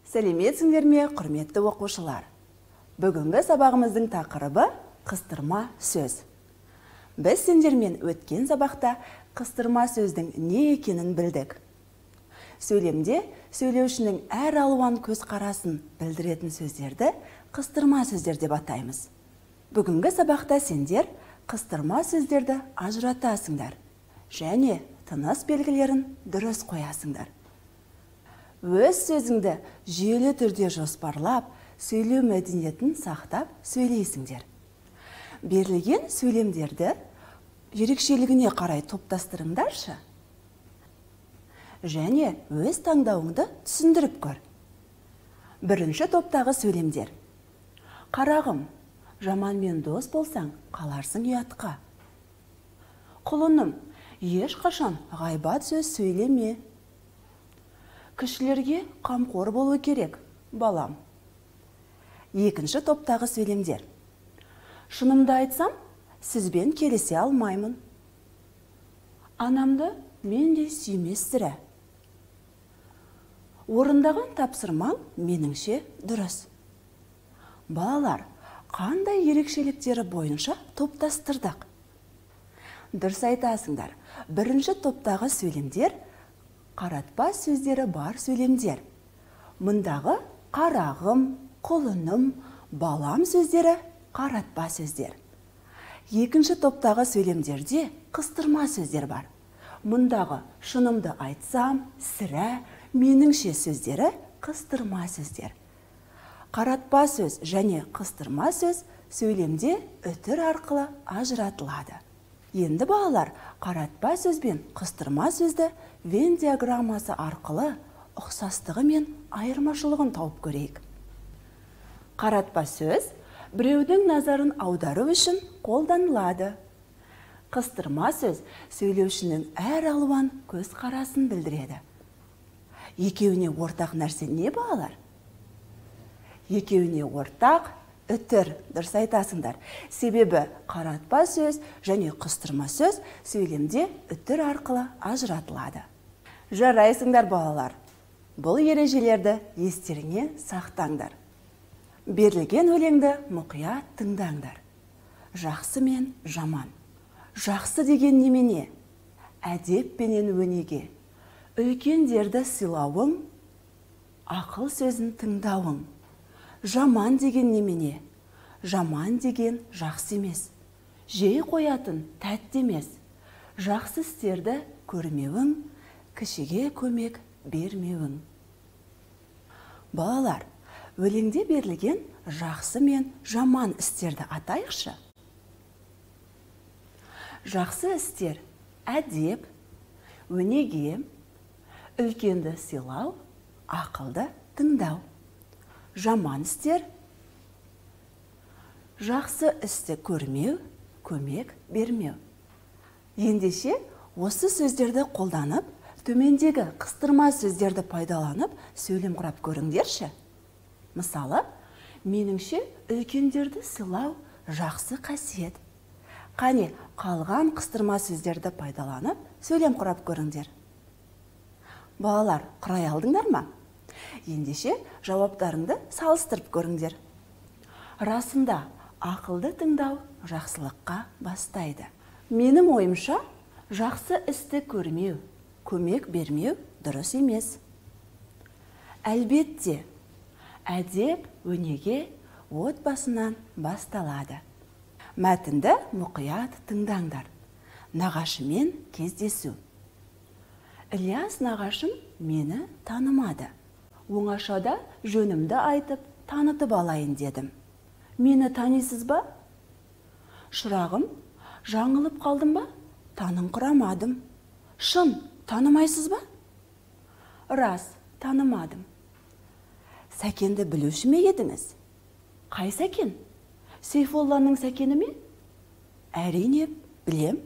Сәлеметсіңдер ме, құрметті оқушылар? Бүгінгі сабағымыздың тақырыбы қыстырма сөз. Біз сендермен өткен сабақта қыстырма сөздің не екенін білдік. Сөйлемде сөйлеушінің әр алуан көзқарасын білдіретін сөздерді қыстырма сөздер деп атаймыз. Бүгінгі сабақта сендер қыстырма сөздерді ажыратасыңдар және тыныс белгілерін дұрыс қоясыңдар. Өз сөзіңді жүйелі түрде жоспарлап, сөйлеу мәдениетін сақтап сөйлейсіңдер. Берілген сөйлемдерді ерекшелігіне қарай топтастырыңдаршы. Және өз таңдауыңды түсіндіріп көр. Бірінші топтағы сөйлемдер. Қарағым, жаманмен дос болсаң, қаларсың ұятқа. Құлыным, ешқашан ғайбат сөз сөйлеме. Кішілерге қамқор болу керек, балам. Екінші топтағы сөйлемдер. Шынымды айтсам, сізбен келісе алмаймын. Анамды мен де сүймес сірә. Орындаған тапсырмаң меніңше дұрыс. Балалар, қандай ерекшеліктері бойынша топтастырдық? Дұрыс айтасыңдар. Бірінші топтағы сөйлемдер қаратпа сөздері бар сөйлемдер. Мұндағы қарағым, құлыным, балам сөздері қаратпа сөздер. Екінші топтағы сөйлемдерде қыстырма сөздер бар. Мұндағы шынымды айтсам, сірә, меніңше сөздері қыстырма сөздер. Қаратпа сөз және қыстырма сөз сөйлемде үтір арқылы ажыратылады. Енді балалар, қаратпа сөз бен қыстырма сөзді Вен диаграммасы арқылы ұқсастығы мен айырмашылығын тауып көрейік. Қаратпа сөз біреудің назарын аудару үшін қолданылады. Қыстырма сөз сөйлеушінің әр алуан көзқарасын білдіреді. Екеуіне ортақ нәрсе не, балалар? Екеуіне ортақ үтір, дұрыс айтасыңдар. Себебі қаратпа сөз және қыстырма сөз сөйлемде үтір арқылы ажыратылады. Жарайсыңдар, балалар. Бұл ережелерді естеріңе сақтаңдар. Берілген өлеңді мұқият тыңдаңдар. Жақсы мен жаман. Жақсы деген немене? Әдеп пенен өнеге. Үлкендерді сыйлауың, ақыл сөзін тыңдауың. Жаман деген немене? Жаман деген жақсы емес. Жей қоятын тәтті емес. Жақсы істерді көрмеуің, кішіге көмек бермеуің. Балалар, өлеңде берілген жақсы мен жаман істерді атайықшы. Жақсы істер әдеп, өнеге, үлкенді сыйлау, ақылды тыңдау. Жаман істер жақсы істі көрмеу, көмек бермеу. Ендеше осы сөздерді қолданып, төмендегі қыстырма сөздерді пайдаланып сөйлем құрап көріңдерші. Мысалы, меніңше үлкендерді сыйлау жақсы қасиет. Қане, қалған қыстырма сөздерді пайдаланып сөйлем құрап көріңдер. Балалар, құрай алдыңдар ма? Ендеше жауаптарыңды салыстырып көріңдер. Расында, ақылды тыңдау жақсылыққа бастайды. Менің ойымша, жақсы істі көрмеу, көмек бермеу дұрыс емес. Әлбетте, әдеп, өнеге отбасынан басталады. Мәтінді мұқият тыңдаңдар. Нағашымен кездесу. Ілияс нағашым мені танымады. Оңашада жөнімді айтып, танытып алайын дедім. Мені танисыз ба? Шырағым, жаңылып қалдым ба? Таныңқырамадым. Шын, танымайсыз ба? Рас, танымадым. Сәкенді білуші ме едіңіз? Қай Сәкен? Сейфолланың Сәкені ме? Әрине, білем.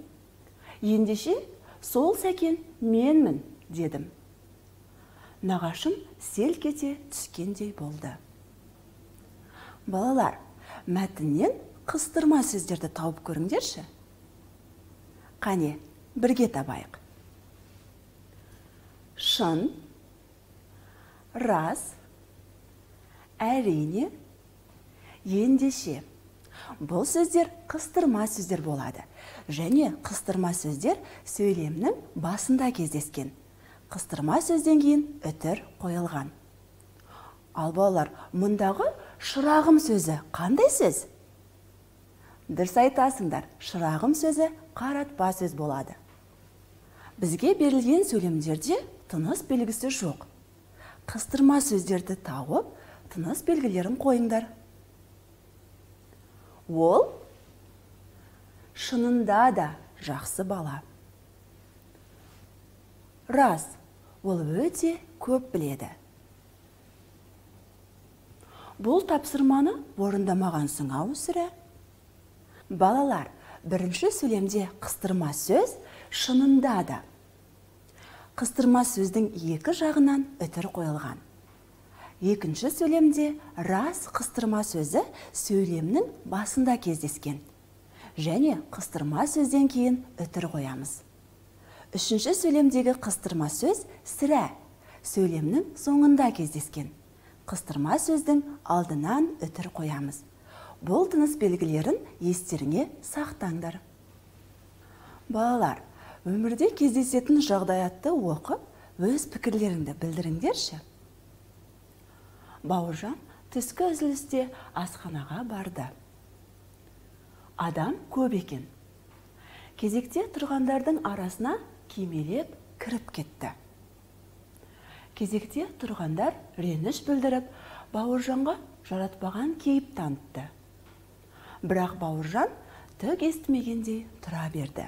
Ендеше, сол Сәкен менмін, дедім. Нағашым селк ете түскендей болды. Балалар, мәтіннен қыстырма сөздерді тауып көріңдерші. Қане, бірге табайық. Шын, рас, әрине, ендеше. Бұл сөздер қыстырма сөздер болады. Және қыстырма сөздер сөйлемнің басында кездескен. Қыстырма сөзден кейін үтір қойылған. Ал балалар, мұндағы шырағым сөзі қандай сөз? Дұрыс айтасыңдар, шырағым сөзі қаратпа сөз болады. Бізге берілген сөйлемдерде тыныс белгісі жоқ. Қыстырма сөздерді тауып, тыныс белгілерін қойыңдар. Ол шынында да жақсы бала. Рас, ол өте көп біледі. Бұл тапсырманы орындамағансың ау сірә? Балалар, бірінші сөйлемде қыстырма сөз шынында да. Қыстырма сөздің екі жағынан үтір қойылған. Екінші сөйлемде рас қыстырма сөзі сөйлемнің басында кездескен. Және қыстырма сөзден кейін үтір қоямыз. Үшінші сөйлемдегі қыстырма сөз сірә сөйлемнің соңында кездескен. Қыстырма сөздің алдынан үтір қоямыз. Бұл тыныс белгілерін естеріңе сақтаңдар. Балалар, өмірде кездесетін жағдаятты оқып, өз пікірлеріңді білдіріңдерші. Бауыржан түскі үзілісте асханаға барды. Адам көп екен. Кезекте тұрғандардың арасына кимелеп кіріп кетті. Кезекте тұрғандар реніш білдіріп, Бауыржанға жаратпаған кейіп танытты. Бірақ Бауыржан түк естімегендей тұра берді.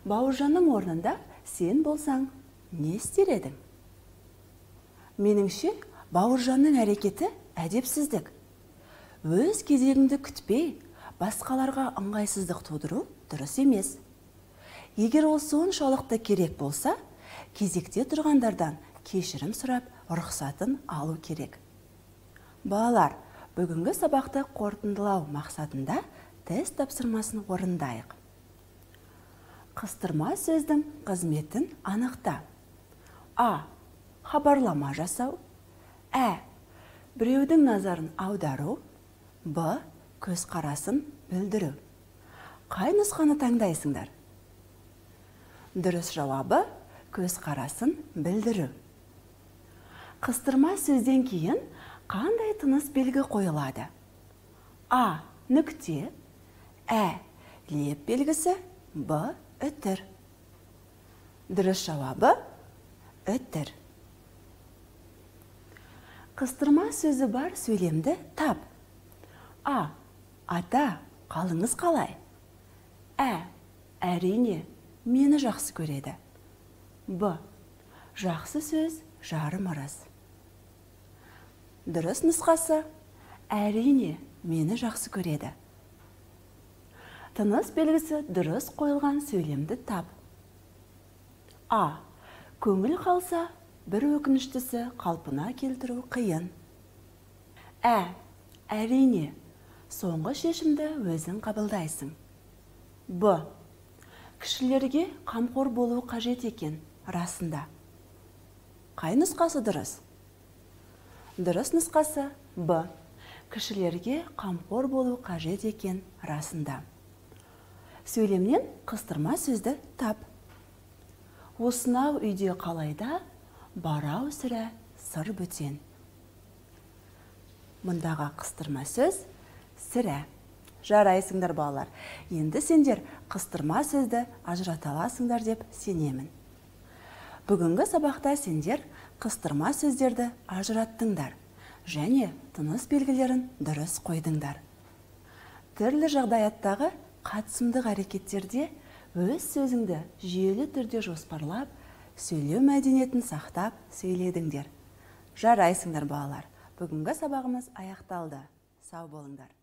Бауыржанның орнында сен болсаң, не істер едің? Меніңше, Бауыржанның әрекеті әдепсіздік. Өз кезегіңді күтпей, басқаларға ыңғайсыздық тудыру дұрыс емес. Егер ол соншалықты керек болса, кезекте тұрғандардан кешірім сұрап, рұқсатын алу керек. Балалар, бүгінгі сабақты қорытындылау мақсатында тест тапсырмасын орындайық. Қыстырма сөздің қызметін анықта. А. Хабарлама жасау. Біреудің назарын аудару. Б. Көзқарасын білдіру. Қай нұсқаны таңдайсыңдар? Дұрыс жауабы көзқарасын білдіру. Қыстырма сөзден кейін қандай тыныс белгі қойылады? А. Нүкте. Леп белгісі. Б. Үтір. Дұрыс жауабы үтір. Қыстырма сөзі бар сөйлемді тап. А. Ата, қалыңыз қалай? Әрине, мені жақсы көреді. Б. Жақсы сөз жарым араз. Дұрыс нұсқасы әрине, мені жақсы көреді. Тыныс белгісі дұрыс қойылған сөйлемді тап. А. Көңіл қалса, бір өкініштісі қалпына келтіру қиын. Әрине, соңғы шешімді өзің қабылдайсың. Б. Кішілерге қамқор болу қажет екен, расында. Қай нұсқасы дұрыс? Дұрыс нұсқасы Б. Кішілерге қамқор болу қажет екен, расында. Сөйлемнен қыстырма сөзді тап. Осынау үйде қалайда, барау сірә сыр бөтен. Мұндағы қыстырма сөз сірә. Жарайсыңдар балалар. Енді сендер қыстырма сөзді ажырата аласыңдар деп сенемін. Бүгінгі сабақта сендер қыстырма сөздерді ажыраттыңдар және тыныс белгілерін дұрыс қойдыңдар. Түрлі жағдаяттағы қатысымдық әрекеттерде өз сөзіңді жүйелі түрде жоспарлап, сөйлеу мәдениетін сақтап сөйледіңдер. Жарайсыңдар балалар. Бүгінгі сабағымыз аяқталды. Сау болыңдар.